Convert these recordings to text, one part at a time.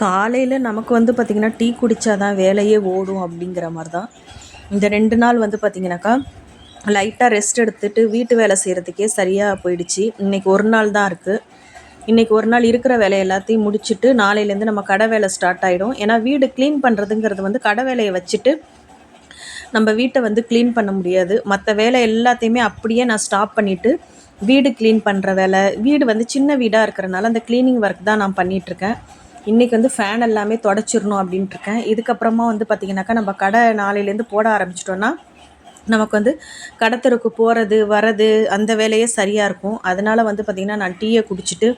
காலையில் நமக்கு வந்து பார்த்திங்கன்னா டீ குடித்தா தான் வேலையே ஓடும் அப்படிங்கிற மாதிரி தான் இந்த 2 நாள் வந்து பார்த்திங்கனாக்கா லைட்டாக ரெஸ்ட் எடுத்துகிட்டு வீட்டு வேலை செய்கிறதுக்கே சரியாக போயிடுச்சு. இன்றைக்கி ஒரு நாள் தான் இருக்குது. இன்றைக்கி ஒரு நாள் இருக்கிற வேலை எல்லாத்தையும் முடிச்சுட்டு நாளையிலேருந்து நம்ம கடை வேலை ஸ்டார்ட் ஆகிடும். ஏன்னா வீடு க்ளீன் பண்ணுறதுங்கிறது வந்து கடை வேலையை வச்சுட்டு நம்ம வீட்டை வந்து க்ளீன் பண்ண முடியாது. மற்ற வேலை எல்லாத்தையுமே அப்படியே நான் ஸ்டாப் பண்ணிவிட்டு வீடு க்ளீன் பண்ணுற வேலை, வீடு வந்து சின்ன வீடாக இருக்கிறனால அந்த க்ளீனிங் ஒர்க் தான் நான் பண்ணிகிட்ருக்கேன். இன்றைக்கி வந்து ஃபேன் எல்லாமே தொடச்சிடணும் அப்படின்ட்டுருக்கேன். இதுக்கப்புறமா வந்து பார்த்திங்கனாக்கா நம்ம கடை நாளையிலேருந்து போட ஆரம்பிச்சிட்டோன்னா நமக்கு வந்து கடத்தருக்கு போகிறது வர்றது அந்த வேலையே சரியாக இருக்கும். அதனால் வந்து பார்த்திங்கன்னா நான் டீயை குடிச்சிட்டு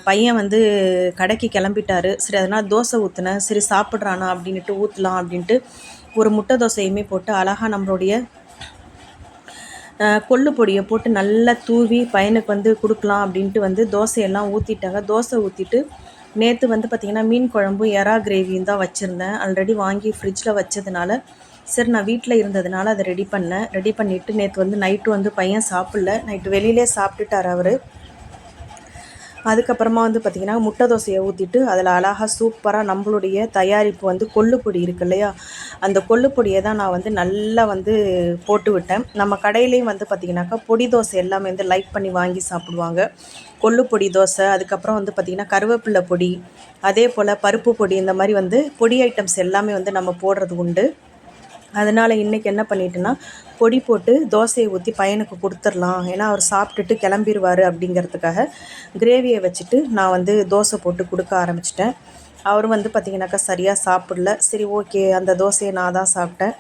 பையன் வந்து கடைக்கு கிளம்பிட்டாரு. சரி அதனால் தோசை ஊற்றினேன். சரி சாப்பிட்றானா அப்படின்ட்டு ஊற்றலாம் அப்படின்ட்டு ஒரு முட்டை தோசையுமே போட்டு அழகாக நம்மளுடைய கொள்ளு பொடியை போட்டு நல்லா தூவி பையனுக்கு வந்து கொடுக்கலாம் அப்படின்ட்டு வந்து தோசையெல்லாம் ஊற்றிட்டாங்க. தோசை ஊற்றிட்டு நேற்று வந்து பார்த்திங்கன்னா மீன் குழம்பும் எறா கிரேவியும் தான் வச்சுருந்தேன். ஆல்ரெடி வாங்கி ஃப்ரிட்ஜில் வச்சதுனால சரி நான் வீட்டில் இருந்ததுனால அதை ரெடி பண்ணிவிட்டு நேற்று வந்து நைட்டு வந்து பையன் சாப்பிடல. நைட்டு வெளியிலே சாப்பிட்டுட்டார் அவர். அதுக்கப்புறமா வந்து பார்த்திங்கன்னா முட்டை தோசையை ஊற்றிட்டு அதில் அழகாக சூப்பராக நம்மளுடைய தயாரிப்பு வந்து கொள்ளு பொடி இருக்கு இல்லையா, அந்த கொள்ளு பொடியை தான் நான் வந்து நல்லா வந்து போட்டு விட்டேன். நம்ம கடையிலையும் வந்து பார்த்திங்கனாக்கா பொடி தோசை எல்லாமே வந்து லைக் பண்ணி வாங்கி சாப்பிடுவாங்க. கொள்ளு பொடி தோசை, அதுக்கப்புறம் வந்து பார்த்திங்கன்னா கருவேப்பிலை பொடி, அதே போல் பருப்பு பொடி, இந்த மாதிரி வந்து பொடி ஐட்டம்ஸ் எல்லாமே வந்து நம்ம போடுறது உண்டு. அதனால் இன்றைக்கி என்ன பண்ணிட்டேன்னா பொடி போட்டு தோசையை ஊற்றி பையனுக்கு கொடுத்துர்லாம், ஏன்னா அவர் சாப்பிட்டுட்டு கிளம்பிடுவார் அப்படிங்கிறதுக்காக கிரேவியை வச்சுட்டு நான் வந்து தோசை போட்டு கொடுக்க ஆரம்பிச்சிட்டேன். அவர் வந்து பார்த்திங்கனாக்கா சரியாக சாப்பிடல. சரி ஓகே, அந்த தோசையை நான் தான் சாப்பிட்டேன்.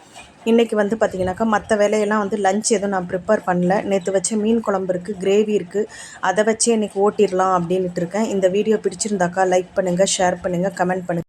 இன்றைக்கி வந்து பார்த்திங்கனாக்கா மற்ற வேலையெல்லாம் வந்து லஞ்ச் எதுவும் நான் ப்ரிப்பேர் பண்ணல. நேற்று வச்ச மீன் குழம்பு இருக்குது, கிரேவி இருக்குது, அதை வச்சு இன்றைக்கி ஓட்டிடலாம் அப்படின்ட்டு இருக்கேன். இந்த வீடியோ பிடிச்சிருந்தாக்கா லைக் பண்ணுங்கள், ஷேர் பண்ணுங்கள், கமெண்ட் பண்ணுங்கள்.